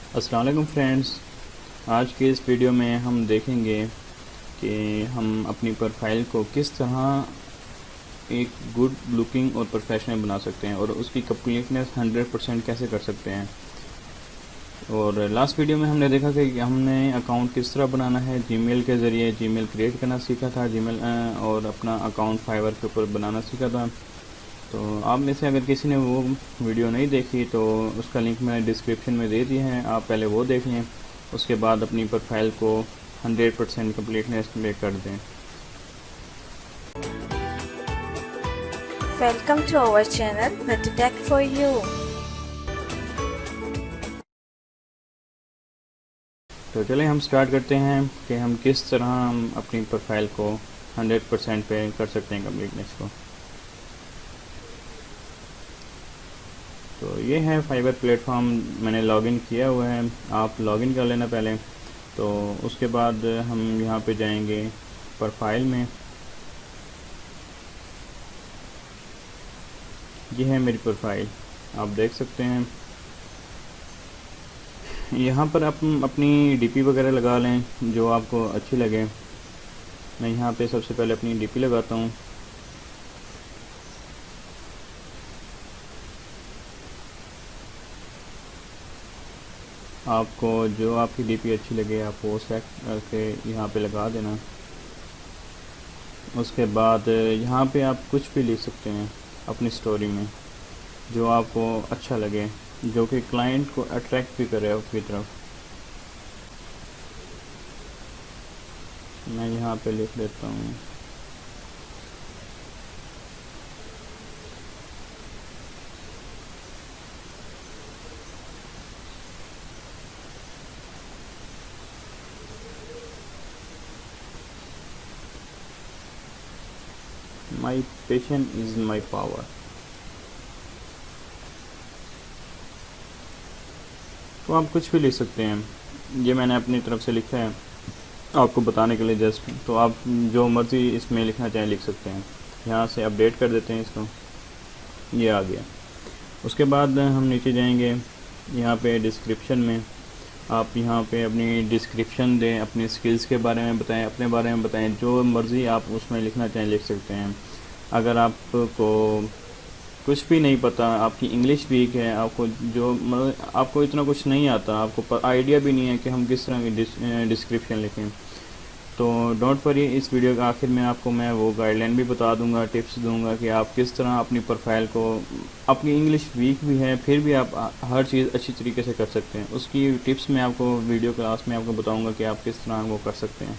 अस्सलाम वालेकुम फ्रेंड्स। आज के इस वीडियो में हम देखेंगे कि हम अपनी प्रोफाइल को किस तरह एक गुड लुकिंग और प्रोफेशनल बना सकते हैं और उसकी कंप्लीटनेस 100% कैसे कर सकते हैं। और लास्ट वीडियो में हमने देखा कि हमने अकाउंट किस तरह बनाना है। जीमेल के ज़रिए जीमेल क्रिएट करना सीखा था, जीमेल और अपना अकाउंट फाइवर के ऊपर बनाना सीखा था। तो आप में से अगर किसी ने वो वीडियो नहीं देखी तो उसका लिंक मैंने डिस्क्रिप्शन में दे दिया है, आप पहले वो देख लें। उसके बाद अपनी प्रोफाइल को 100% कम्प्लीटनेस में कर दें। Welcome to our channel Better Tech for You। तो चलें हम स्टार्ट करते हैं कि हम किस तरह हम अपनी प्रोफाइल को 100% पे कर सकते हैं कम्प्लीटनेस को। तो ये है फाइवर प्लेटफॉर्म, मैंने लॉगिन किया हुआ है, आप लॉगिन कर लेना पहले। तो उसके बाद हम यहाँ पे जाएंगे प्रोफाइल में। ये है मेरी प्रोफाइल, आप देख सकते हैं। यहाँ पर आप अपनी डीपी वगैरह लगा लें जो आपको अच्छी लगे। मैं यहाँ पे सबसे पहले अपनी डीपी लगाता हूँ। आपको जो आपकी डीपी अच्छी लगे आप वो सेलेक्ट करके यहाँ पे लगा देना। उसके बाद यहाँ पे आप कुछ भी लिख सकते हैं अपनी स्टोरी में जो आपको अच्छा लगे, जो कि क्लाइंट को अट्रैक्ट भी करे आपकी तरफ। मैं यहाँ पे लिख देता हूँ my patient is my power. तो आप कुछ भी लिख सकते हैं, ये मैंने अपनी तरफ से लिखा है आपको बताने के लिए जस्ट। तो आप जो मर्ज़ी इसमें लिखना चाहें लिख सकते हैं। यहाँ से अपडेट कर देते हैं इसको, ये आ गया। उसके बाद हम नीचे जाएंगे, यहाँ पे डिस्क्रिप्शन में आप यहाँ पे अपनी डिस्क्रिप्शन दें, अपनी स्किल्स के बारे में बताएं, अपने बारे में बताएं, जो मर्ज़ी आप उसमें लिखना चाहें लिख सकते हैं। अगर आपको कुछ भी नहीं पता, आपकी इंग्लिश वीक है, आपको जो मतलब आपको इतना कुछ नहीं आता, आपको आइडिया भी नहीं है कि हम किस तरह की डिस्क्रिप्शन लिखें, तो डोंट वरी, इस वीडियो के आखिर में आपको मैं वो गाइडलाइन भी बता दूंगा, टिप्स दूंगा कि आप किस तरह अपनी प्रोफाइल को, अपनी इंग्लिश वीक भी है फिर भी आप हर चीज़ अच्छी तरीके से कर सकते हैं। उसकी टिप्स मैं आपको वीडियो क्लास में आपको बताऊंगा कि आप किस तरह वो कर सकते हैं।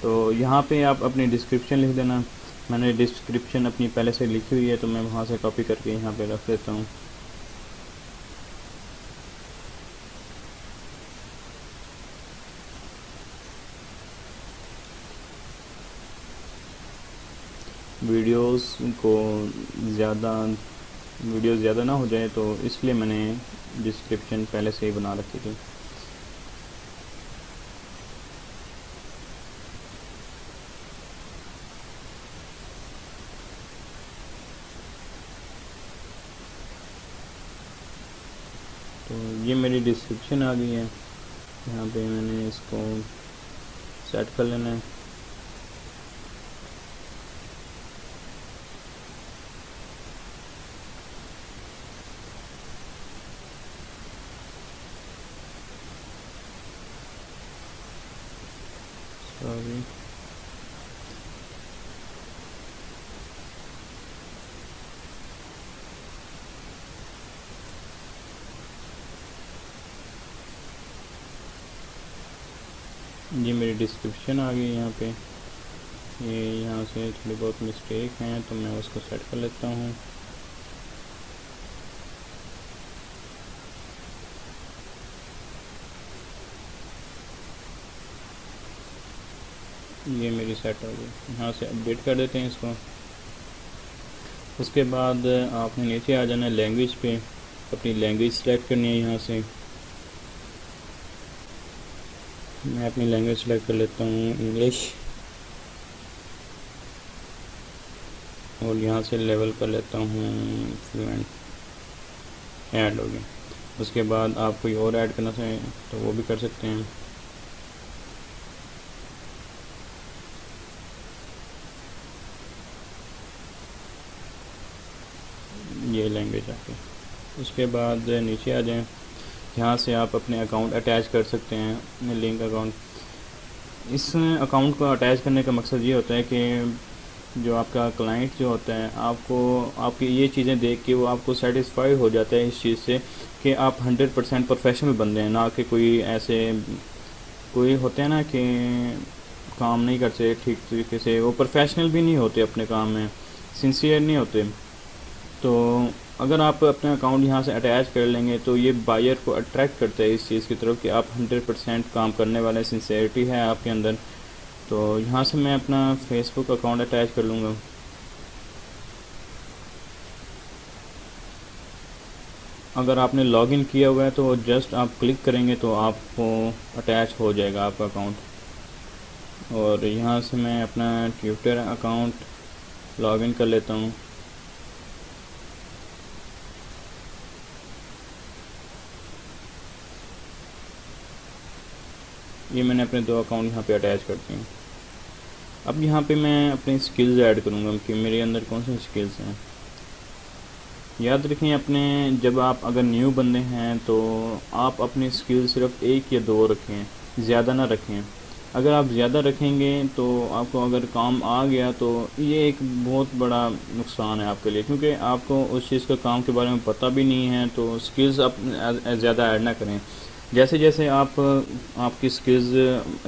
तो यहाँ पे आप अपनी डिस्क्रिप्शन लिख देना। मैंने डिस्क्रिप्शन अपनी पहले से लिखी हुई है तो मैं वहाँ से कॉपी करके यहाँ पे रख देता हूँ। वीडियोस को वीडियो ज़्यादा ना हो जाए तो इसलिए मैंने डिस्क्रिप्शन पहले से ही बना रखी थी। तो ये मेरी डिस्क्रिप्शन आ गई है, यहाँ पे मैंने इसको सेट कर लेना है। सॉरी, ये मेरी डिस्क्रिप्शन आ गई यहाँ पे। ये यहाँ से थोड़ी बहुत मिस्टेक हैं तो मैं उसको सेट कर लेता हूँ। ये मेरी सेट हो गई, यहाँ से अपडेट कर देते हैं इसको। उसके बाद आपने नीचे आ जाना है लैंग्वेज पे, अपनी लैंग्वेज सेलेक्ट करनी है। यहाँ से मैं अपनी लैंग्वेज सेलेक्ट कर लेता हूँ इंग्लिश, और यहाँ से लेवल कर लेता हूँ फ्लुएंट, ऐड हो गया। उसके बाद आप कोई और ऐड करना चाहें तो वो भी कर सकते हैं। ये लैंग्वेज आके उसके बाद नीचे आ जाएं, यहाँ से आप अपने अकाउंट अटैच कर सकते हैं, लिंक अकाउंट। इस अकाउंट को अटैच करने का मकसद ये होता है कि जो आपका क्लाइंट जो होता है आपको आपकी ये चीज़ें देख के वो आपको सेटिस्फाई हो जाता है इस चीज़ से कि आप 100% प्रोफेशनल बंदे हैं, ना कि कोई ऐसे कोई होते हैं ना कि काम नहीं करते ठीक तरीके से, वो प्रोफेशनल भी नहीं होते अपने काम में, सिंसियर नहीं होते। तो अगर आप अपना अकाउंट यहाँ से अटैच कर लेंगे तो ये बायर को अट्रैक्ट करता है इस चीज़ की तरफ कि आप 100% काम करने वाले, सिंसियरिटी है आपके अंदर। तो यहाँ से मैं अपना फेसबुक अकाउंट अटैच कर लूँगा। अगर आपने लॉगिन किया हुआ है तो जस्ट आप क्लिक करेंगे तो आपको अटैच हो जाएगा आपका अकाउंट। और यहाँ से मैं अपना ट्विटर अकाउंट लॉगिन कर लेता हूँ। ये मैंने अपने 2 अकाउंट यहाँ पे अटैच कर दिए। अब यहाँ पे मैं अपनी स्किल्स ऐड करूँगा कि मेरे अंदर कौन सी स्किल्स हैं। याद रखें अपने, जब आप अगर न्यू बंदे हैं तो आप अपनी स्किल सिर्फ 1 या 2 रखें, ज़्यादा ना रखें। अगर आप ज़्यादा रखेंगे तो आपको अगर काम आ गया तो ये एक बहुत बड़ा नुकसान है आपके लिए, क्योंकि आपको उस चीज़ का काम के बारे में पता भी नहीं है। तो स्किल्स आप ज़्यादा ऐड ना करें। जैसे जैसे आपकी स्किल्स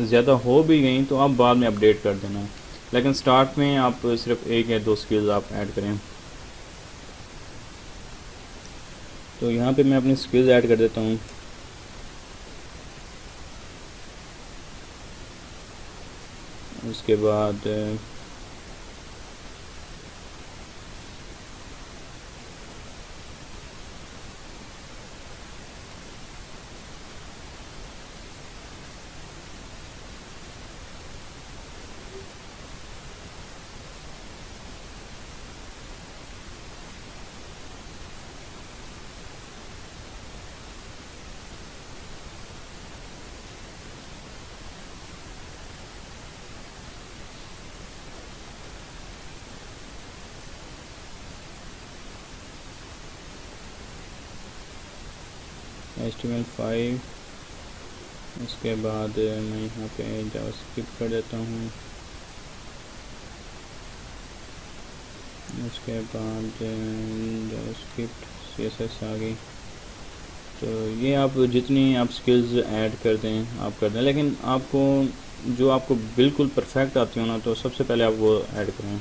ज़्यादा हो भी गई तो आप बाद में अपडेट कर देना, लेकिन स्टार्ट में आप सिर्फ 1 या 2 स्किल्स आप ऐड करें। तो यहाँ पे मैं अपनी स्किल्स ऐड कर देता हूँ। उसके बाद HTML5, उसके बाद मैं यहाँ पे जावास्क्रिप्ट कर देता हूँ। उसके बाद जावास्क्रिप्ट CSS आ गई। तो ये आप जितनी आप स्किल्स ऐड कर दें आप कर दें, लेकिन आपको जो आपको बिल्कुल परफेक्ट आती हो ना तो सबसे पहले आप वो ऐड करें।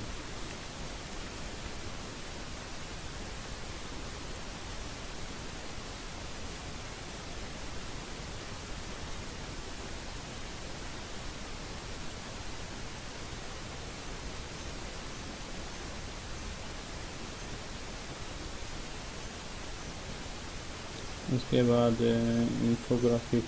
उसके बाद इंफोग्राफिक,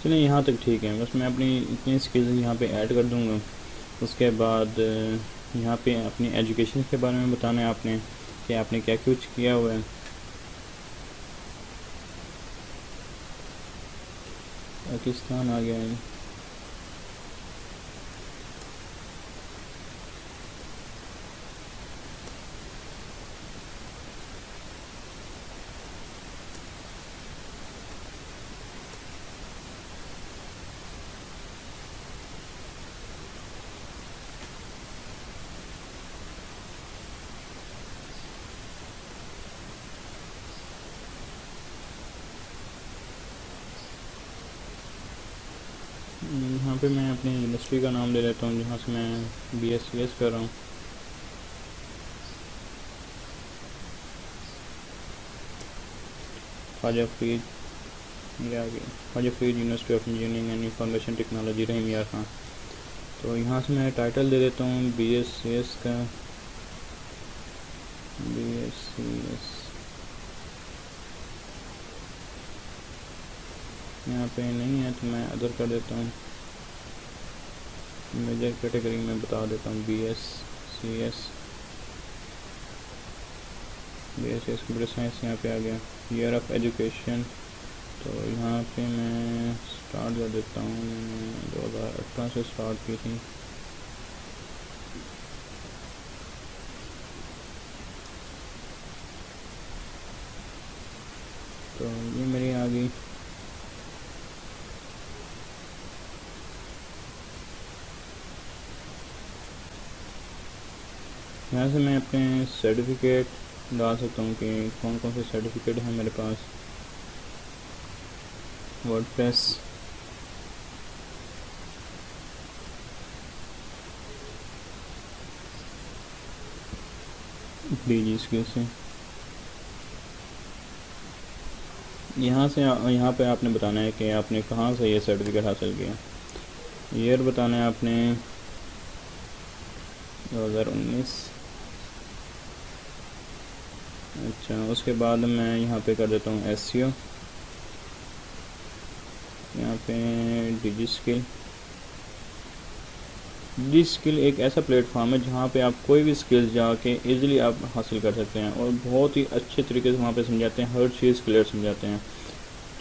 चलिए यहाँ तक ठीक है। बस मैं अपनी इतनी स्किल्स यहाँ पे ऐड कर दूँगा। उसके बाद यहाँ पे अपनी एजुकेशन के बारे में बताना है आपने कि आपने क्या कुछ किया हुआ है। पाकिस्तान आ गया है। यहाँ पे मैं अपनी यूनिवर्सिटी का नाम ले लेता हूँ जहाँ से मैं BScs कर रहा हूँ। ख्वाजा फरीद ये आ गया हाजीफीड university of engineering and information technology Rahim Yar Khan. तो यहाँ से मैं टाइटल दे देता हूँ BScs का, BScs यहाँ पे नहीं है तो मैं अदर कर देता हूँ, मेजर कैटेगरी में बता देता हूँ BScs कंप्यूटर साइंस। यहाँ पे आ गया ईयर ऑफ एजुकेशन, तो यहाँ पे मैं स्टार्ट कर देता हूँ, मैंने 2018 से स्टार्ट की थी। तो ये मेरी आ गई। यहाँ से मैं अपने सर्टिफिकेट डाल सकता हूँ कि कौन कौन से सर्टिफिकेट हैं मेरे पास। वर्डप्रेस, DG स्किल से यहाँ पे आपने बताना है कि आपने कहाँ से ये सर्टिफिकेट हासिल किया। ईयर बताना है आपने 2019। अच्छा, उसके बाद मैं यहाँ पे कर देता हूँ SEO, यहाँ पे DG स्किल एक ऐसा प्लेटफॉर्म है जहाँ पे आप कोई भी स्किल्स जाके इजीली आप हासिल कर सकते हैं और बहुत ही अच्छे तरीके से वहाँ पे समझाते हैं, हर चीज़ क्लियर समझाते हैं।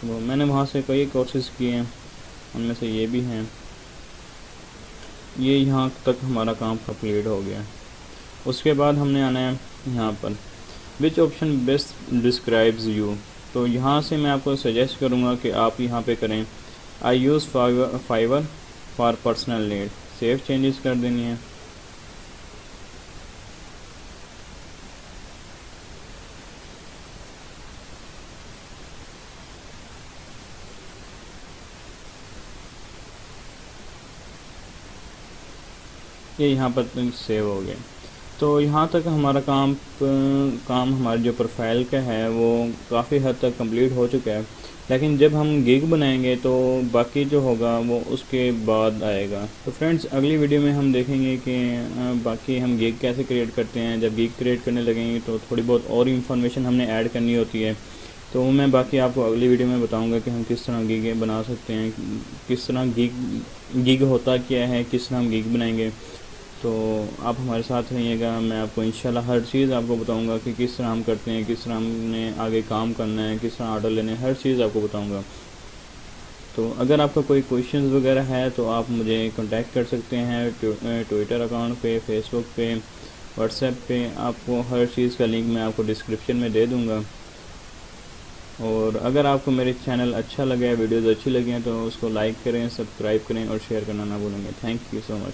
तो मैंने वहाँ से कई कोर्सेज़ किए हैं, उनमें से ये भी हैं। ये यहाँ तक हमारा काम कंप्लीट हो गया। उसके बाद हमने आना है यहाँ पर which option best describes you. तो यहाँ से मैं आपको सजेस्ट करूँगा कि आप यहाँ पे करें I use Fiverr for personal need. Save changes कर देनी है। ये यहाँ पर सेव हो गया। तो यहाँ तक हमारा काम हमारे जो प्रोफाइल का है वो काफ़ी हद तक कंप्लीट हो चुका है, लेकिन जब हम गिग बनाएंगे तो बाकी जो होगा वो उसके बाद आएगा। तो फ्रेंड्स, अगली वीडियो में हम देखेंगे कि बाकी हम गिग कैसे क्रिएट करते हैं। जब गिग क्रिएट करने लगेंगे तो थोड़ी बहुत और इन्फॉर्मेशन हमने ऐड करनी होती है, तो मैं बाकी आपको अगली वीडियो में बताऊंगा कि हम किस तरह गिग बना सकते हैं, किस तरह गिग होता क्या है, किस तरह हम गिग बनाएंगे। तो आप हमारे साथ रहिएगा, मैं आपको इंशाल्लाह हर चीज़ आपको बताऊंगा कि किस तरह हम करते हैं, किस तरह हमने आगे काम करना है, किस तरह ऑर्डर लेने, हर चीज़ आपको बताऊंगा। तो अगर आपका कोई क्वेश्चंस वगैरह है तो आप मुझे कांटेक्ट कर सकते हैं ट्विटर अकाउंट पे, फेसबुक पे, व्हाट्सएप पे। आपको हर चीज़ का लिंक मैं आपको डिस्क्रिप्शन में दे दूँगा। और अगर आपको मेरे चैनल अच्छा लगे, वीडियोज़ अच्छी लगी हैं तो उसको लाइक करें, सब्सक्राइब करें और शेयर करना ना भूलेंगे। Thank you so much.